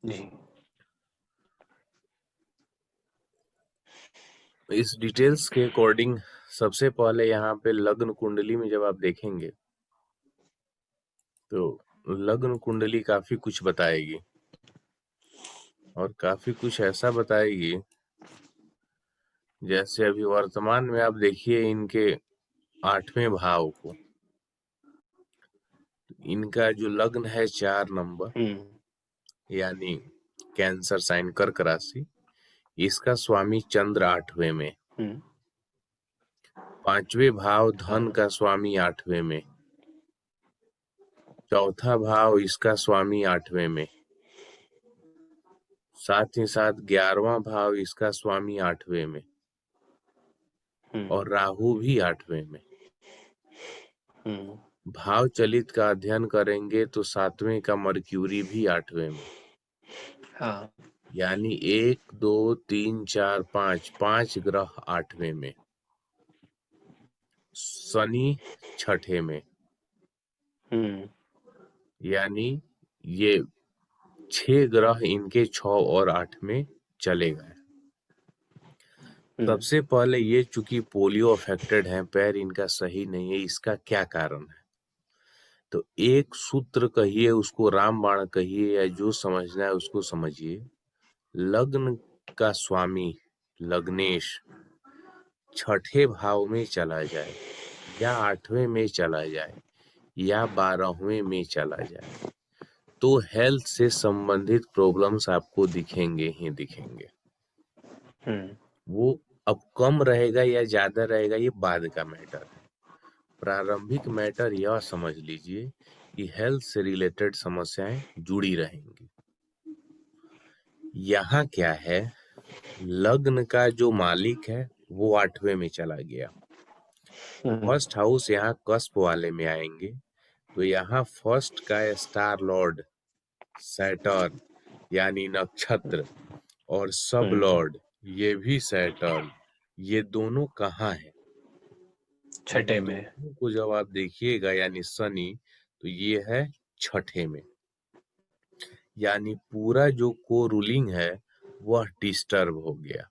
जी। इस डिटेल्स के अकॉर्डिंग सबसे पहले यहाँ पे लग्न कुंडली में जब आप देखेंगे तो लग्न कुंडली काफी कुछ बताएगी और काफी कुछ ऐसा बताएगी जैसे अभी वर्तमान में आप देखिए इनके 8वें भाव को, इनका जो लग्न है 4 नंबर यानी कैंसर साइन कर्क राशि, इसका स्वामी चंद्र 8वें में, 5वें भाव धन का स्वामी 8वें में, चौथा भाव इसका स्वामी 8वें में, साथ ही साथ 11वां भाव इसका स्वामी 8वें में और राहु भी 8वें में। भाव चलित का अध्ययन करेंगे तो 7वें का मर्क्यूरी भी 8वें में। हाँ। यानी 1 2 3 4 5 5 ग्रह 8वें में, शनि 6ठे में, यानी ये 6 ग्रह इनके 6 और 8 में चले गए। सबसे पहले ये चूंकि पोलियो अफेक्टेड है, पैर इनका सही नहीं है, इसका क्या कारण है? तो एक सूत्र कहिए उसको, रामबाण कहिए, या जो समझना है उसको समझिए। लग्न का स्वामी लग्नेश 6ठे भाव में चला जाए या 8वें में चला जाए या 12वें में चला जाए तो हेल्थ से संबंधित प्रॉब्लम्स आपको दिखेंगे ही दिखेंगे। वो अब कम रहेगा या ज्यादा रहेगा ये बाद का मैटर है। प्रारंभिक मैटर यह समझ लीजिए कि हेल्थ से रिलेटेड समस्याएं जुड़ी रहेंगी। यहाँ क्या है, लग्न का जो मालिक है वो 8वें में चला गया। फर्स्ट हाउस यहाँ कस्प वाले में आएंगे तो यहाँ फर्स्ट का स्टार लॉर्ड सैटर्न यानी नक्षत्र और सब लॉर्ड ये भी सैटर्न, ये दोनों कहाँ है? 6ठे में। दोनों को जब आप देखिएगा यानी शनि, तो ये है 6ठे में, यानी पूरा जो को रूलिंग है वह डिस्टर्ब हो गया।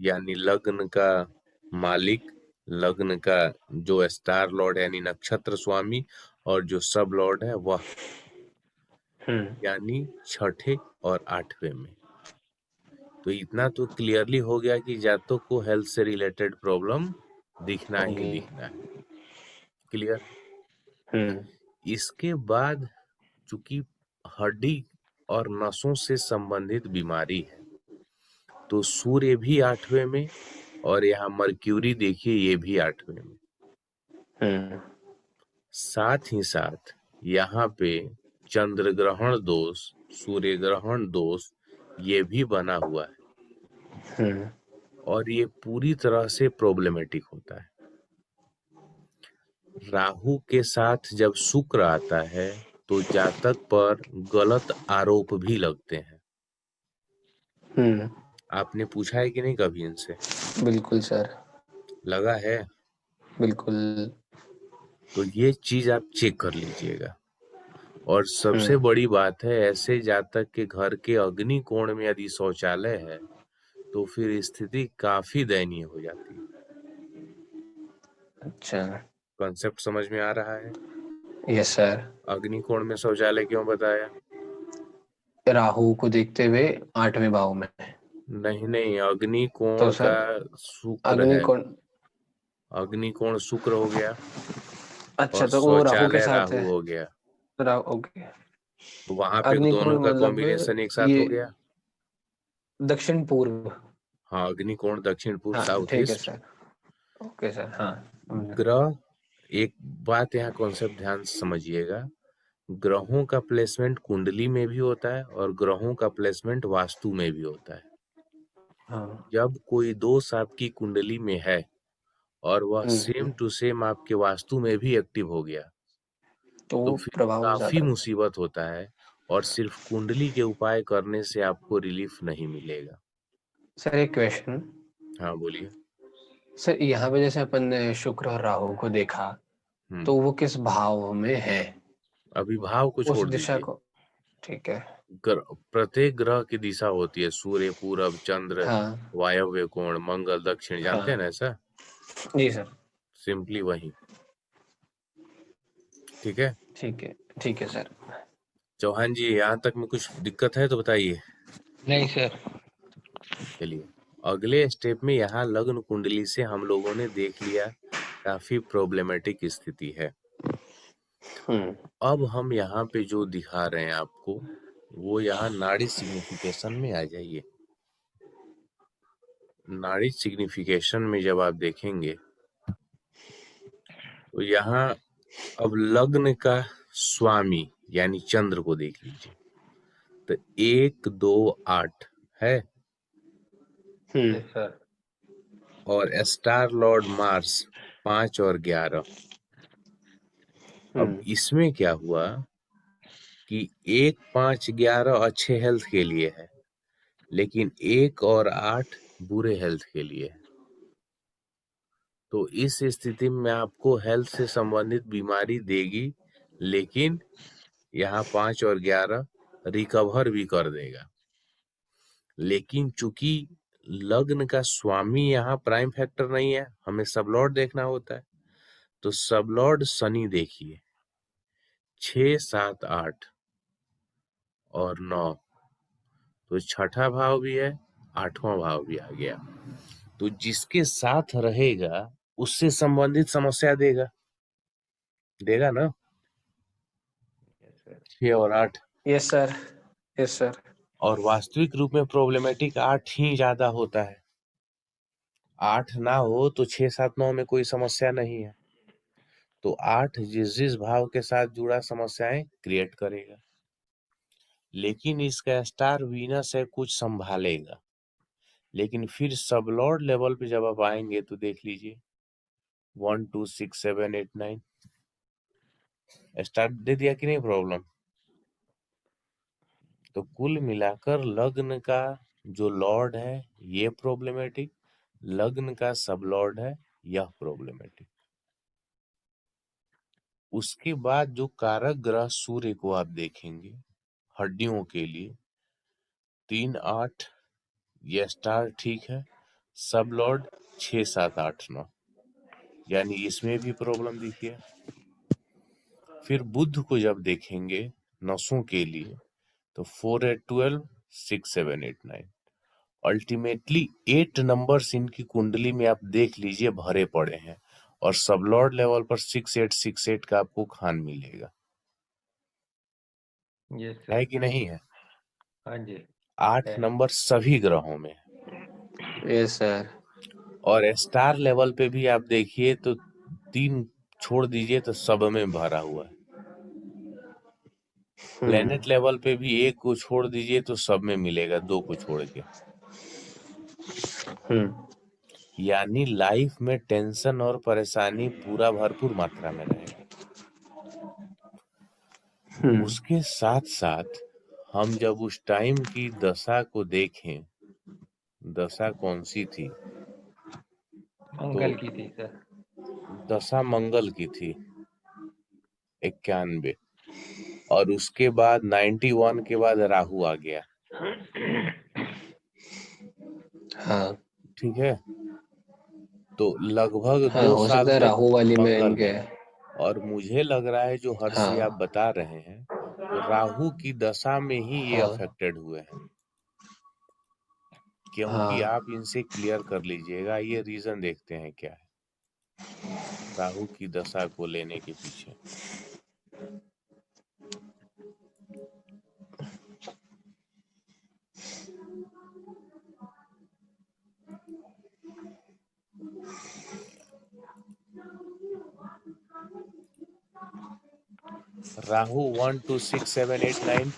यानी लग्न का मालिक, लग्न का जो स्टार लॉर्ड यानी नक्षत्र स्वामी और जो सब लॉर्ड है वह यानी 6ठे और 8वें में। तो इतना तो क्लियरली हो गया कि जातकों को हेल्थ से रिलेटेड प्रॉब्लम दिखना ही दिखना है। क्लियर? इसके बाद चूंकि हड्डी और नसों से संबंधित बीमारी है तो सूर्य भी 8वें में और यहाँ मर्क्यूरी देखिए ये भी 8वें में। साथ ही साथ यहाँ पे चंद्र ग्रहण दोष, सूर्य ग्रहण दोष ये भी बना हुआ है और ये पूरी तरह से प्रॉब्लमेटिक होता है। राहु के साथ जब शुक्र आता है तो जातक पर गलत आरोप भी लगते हैं। आपने पूछा है कि नहीं कभी इनसे? बिल्कुल सर। लगा है? बिल्कुल। तो ये चीज आप चेक कर लीजिएगा। और सबसे बड़ी बात है, ऐसे जातक के घर के अग्नि कोण में यदि शौचालय है तो फिर स्थिति काफी दयनीय हो जाती है। अच्छा, कॉन्सेप्ट समझ में आ रहा है? Yes sir. अग्नि कोण में शौचालय क्यों बताया? राहु को देखते हुए 8वें भाव में। नहीं नहीं, अग्नि कोण तो का सर शुक्र है, अग्निकोण। अग्नि कोण शुक्र हो गया अच्छा, और तो वो राहु के शौचालय साथ है। राहु हो गया, राहु, ओके। तो वहां पे अग्निकोण दोनों का मतलब कॉम्बिनेशन एक साथ ये हो गया। दक्षिण पूर्व। हाँ, अग्नि कोण दक्षिण पूर्व, हाँ साउथ ठीक है ईस्ट। सर। ओके सर, हाँ समझा। ग्रह, एक बात यहाँ कॉन्सेप्ट ध्यान से समझिएगा, ग्रहों का प्लेसमेंट कुंडली में भी होता है और ग्रहों का प्लेसमेंट वास्तु में भी होता है। हाँ। जब कोई दोष आपकी कुंडली में है और वह सेम टू सेम आपके वास्तु में भी एक्टिव हो गया तो फिर प्रभाव काफी ज्यादा। मुसीबत होता है और सिर्फ कुंडली के उपाय करने से आपको रिलीफ नहीं मिलेगा। सर एक क्वेश्चन। हाँ बोलिए। सर यहाँ पे जैसे अपन ने शुक्र और राहु को देखा, तो वो किस भाव में है? अभी भाव को उस छोड़ दिशा दीजिए, को। ठीक है। प्रत्येक ग्रह की दिशा होती है, सूर्य, पूरब, चंद्र, हाँ, वायव्य कोण, मंगल, दक्षिण, जानते हैं ना हाँ। ऐसा? जी सर। सिंपली वही। ठीक है ठीक है, ठीक है सर। चौहान जी, यहाँ तक में कुछ दिक्कत है तो बताइए। नहीं सर। चलिए अगले स्टेप में, यहाँ लग्न कुंडली से हम लोगों ने देख लिया काफी प्रॉब्लमेटिक स्थिति है। अब हम यहाँ पे जो दिखा रहे हैं आपको, वो यहाँ नाड़ी सिग्निफिकेशन में आ जाइए। नाड़ी सिग्निफिकेशन में जब आप देखेंगे तो यहाँ अब लग्न का स्वामी यानी चंद्र को देख लीजिए। तो 1 2 8 है, सर। और स्टार लॉर्ड मार्स 5 और 11। अब इसमें क्या हुआ कि 1 5 11 अच्छे हेल्थ के लिए है, लेकिन 1 और 8 बुरे हेल्थ के लिए है। तो इस स्थिति में आपको हेल्थ से संबंधित बीमारी देगी, लेकिन यहाँ 5 और 11 रिकवर भी कर देगा। लेकिन चूंकि लग्न का स्वामी यहाँ प्राइम फैक्टर नहीं है, हमें सबलॉर्ड देखना होता है। तो सबलॉर्ड शनि देखिए, 6 7 8 और 9, तो छठा भाव भी है, 8वां भाव भी आ गया। तो जिसके साथ रहेगा उससे संबंधित समस्या देगा, देगा ना। 6 और 8। Yes sir, yes sir. और वास्तविक रूप में प्रॉब्लमेटिक 8 ही ज्यादा होता है। 8 ना हो तो 6 7 9 में कोई समस्या नहीं है। तो 8 जिस जिस भाव के साथ जुड़ा समस्याएं क्रिएट करेगा। लेकिन इसका स्टार वीनस है, कुछ संभालेगा। लेकिन फिर सबलॉर्ड लेवल पे जब आप आएंगे तो देख लीजिए 1 2 6 7 8 9 स्टार्ट दे दिया कि नहीं प्रॉब्लम। तो कुल मिलाकर लग्न का जो लॉर्ड है ये प्रॉब्लमेटिक, लग्न का सब लॉर्ड है यह प्रॉब्लमेटिक। उसके बाद जो कारक ग्रह सूर्य को आप देखेंगे हड्डियों के लिए 3 8, यह स्टार ठीक है। सब लॉर्ड 6 7 8 9, यानी इसमें भी प्रॉब्लम दिखी है। फिर बुध को जब देखेंगे नसों के लिए तो 4 8 12 6 7 8 9, अल्टीमेटली 8 नंबर्स इनकी कुंडली में आप देख लीजिए भरे पड़े हैं, और सबलॉर्ड लेवल पर 6 8 6 8 का आपको खान मिलेगा। है कि नहीं है? हाँ जी। 8 नंबर सभी ग्रहों में। Yes sir. और स्टार लेवल पे भी आप देखिए तो 3 छोड़ दीजिए तो सब में भरा हुआ है। प्लेनेट लेवल पे भी 1 को छोड़ दीजिए तो सब में मिलेगा, 2 को छोड़ के। यानी लाइफ में टेंशन और परेशानी पूरा भरपूर मात्रा में रहेगा। उसके साथ साथ हम जब उस टाइम की दशा को देखें, दशा कौन सी थी, मंगल की थी सर। दशा मंगल की थी 91, और उसके बाद 91 के बाद राहु आ गया। हाँ। ठीक है, तो लगभग हाँ, 2 हो साल सकता है तक राहु वाली में मंगल इनके। है। और मुझे लग रहा है जो हर्षी आप हाँ, बता रहे हैं, तो राहु की दशा में ही ये हाँ, अफेक्टेड हुए हैं। क्योंकि हाँ। आप इनसे क्लियर कर लीजिएगा, ये रीजन देखते हैं क्या है राहु की दशा को लेने के पीछे। राहु 1 2 6 7 8 9,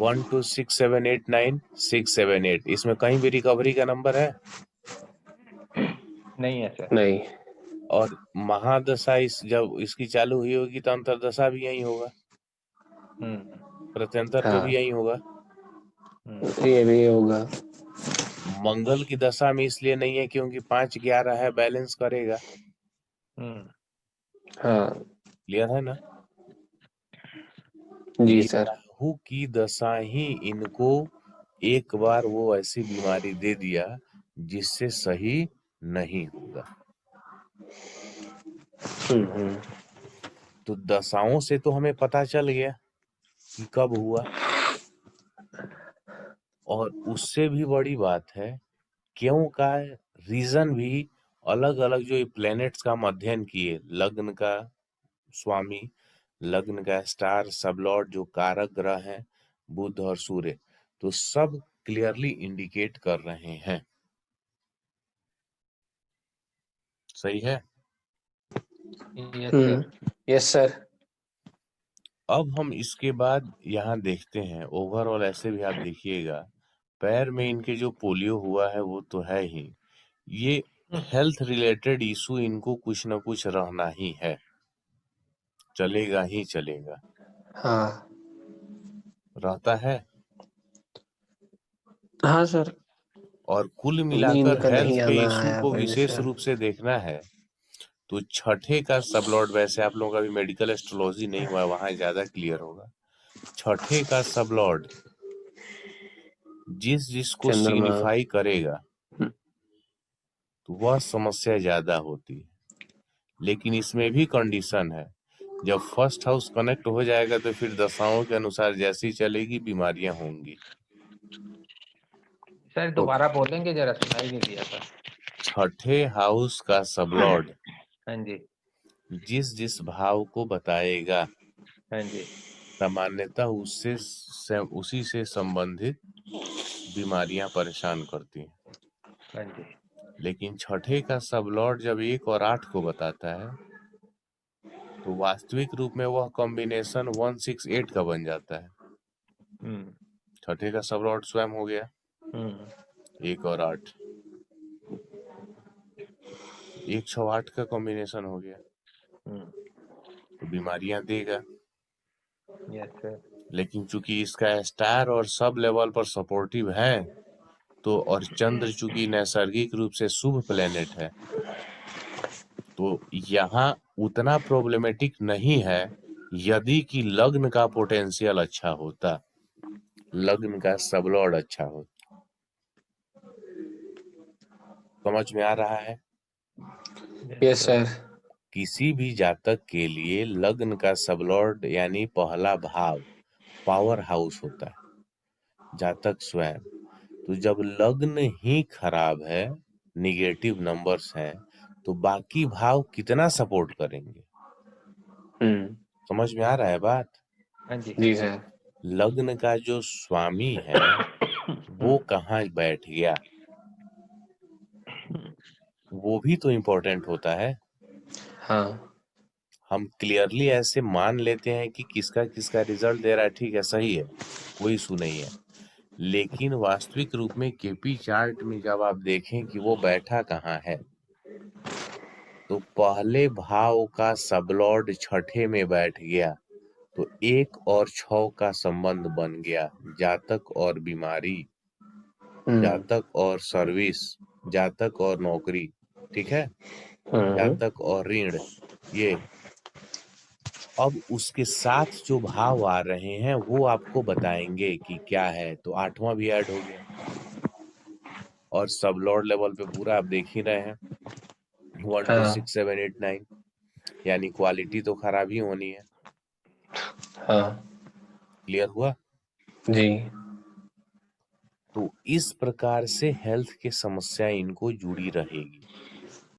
1 2 6 7 8 9 6 7 8, इसमें कहीं भी रिकवरी का नंबर है? नहीं है सर। नहीं। और महादशा जब इसकी चालू हुई होगी तो अंतरदशा भी यही होगा, प्रत्यंतर पे हाँ, भी यही होगा। ये भी होगा। मंगल की दशा में इसलिए नहीं है क्योंकि 5 11 है, बैलेंस करेगा। हाँ। क्लियर है ना? जी ये सर। राहु राहु की दशा ही इनको एक बार वो ऐसी बीमारी दे दिया जिससे सही नहीं होगा। तो दशाओं से तो हमें पता चल गया कि कब हुआ, और उससे भी बड़ी बात है क्यों का रीजन भी अलग अलग। जो ये प्लैनेट्स का हम अध्ययन किए, लग्न का स्वामी, लग्न का स्टार, सबलॉर्ड जो कारक ग्रह हैं, बुध और सूर्य, तो सब क्लियरली इंडिकेट कर रहे हैं। सही है? Yes sir. अब हम इसके बाद यहाँ देखते हैं ओवरऑल, ऐसे भी आप देखिएगा पैर में इनके जो पोलियो हुआ है वो तो है ही, ये हेल्थ रिलेटेड इशू इनको कुछ ना कुछ रहना ही है, चलेगा ही चलेगा। हाँ रहता है। हाँ सर। और कुल नींद मिलाकर का हेल्थ नहीं के आना इशू आया को पहले विशेष से। रूप से देखना है तो छठे का सबलॉर्ड, वैसे आप लोगों का भी मेडिकल एस्ट्रोलॉजी नहीं हुआ, वहां ज्यादा क्लियर होगा। छठे का सबलॉर्ड जिसको चंद्रमा। सिग्निफाई करेगा तो वह समस्या ज्यादा होती है। लेकिन इसमें भी कंडीशन है, जब फर्स्ट हाउस कनेक्ट हो जाएगा तो फिर दशाओं के अनुसार जैसी चलेगी बीमारियां होंगी। सर दोबारा बोलेंगे, जरा सुनाई नहीं दिया था। छठे हाउस का सबलॉर्ड हाँ जी। जिस भाव को बताएगा हाँ जी। सामान्यतः उसी से संबंधित बीमारियां परेशान करती हैं। हाँ जी। लेकिन छठे का सबलॉर्ड जब 1 और 8 को बताता है तो वास्तविक रूप में वह कॉम्बिनेशन 168 का बन जाता है। छठे का सबलॉर्ड स्वयं हो गया 1 और 8, 168 का कॉम्बिनेशन हो गया, तो बीमारियां देगा। Yes sir. लेकिन चूंकि इसका स्टार और सब लेवल पर सपोर्टिव है, तो और चंद्र चूंकि नैसर्गिक रूप से शुभ प्लेनेट है, तो यहाँ उतना प्रॉब्लमेटिक नहीं है। यदि कि लग्न का पोटेंशियल अच्छा होता, लग्न का सबलॉर्ड अच्छा होता। समझ में आ रहा है? Yes sir. किसी भी जातक के लिए लग्न का सबलॉर्ड यानी पहला भाव पावर हाउस होता है, जातक स्वयं। तो जब लग्न ही खराब है, निगेटिव नंबर्स हैं, तो बाकी भाव कितना सपोर्ट करेंगे? समझ में आ रहा है बात? हाँ जी। जी सर। लग्न का जो स्वामी है वो कहाँ बैठ गया, वो भी तो इम्पोर्टेंट होता है। हाँ। हम क्लियरली ऐसे मान लेते हैं कि किसका किसका रिजल्ट दे रहा है, ठीक है, सही है, कोई इशू नहीं है। लेकिन वास्तविक रूप में केपी चार्ट में जब आप देखें कि वो बैठा कहाँ है, तो पहले भाव का सबलॉर्ड छठे में बैठ गया, तो 1 और 6 का संबंध बन गया, जातक और बीमारी, जातक और सर्विस, जातक और नौकरी, ठीक है, जातक और ऋण। ये अब उसके साथ जो भाव आ रहे हैं वो आपको बताएंगे कि क्या है। तो 8वां भी ऐड हो गया, और सब लॉर्ड लेवल पे पूरा आप देख ही रहे हैं 1 2 6 7 8 9, यानी क्वालिटी तो खराब ही होनी है। हाँ क्लियर हुआ? जी। तो इस प्रकार से हेल्थ की समस्या इनको जुड़ी रहेगी।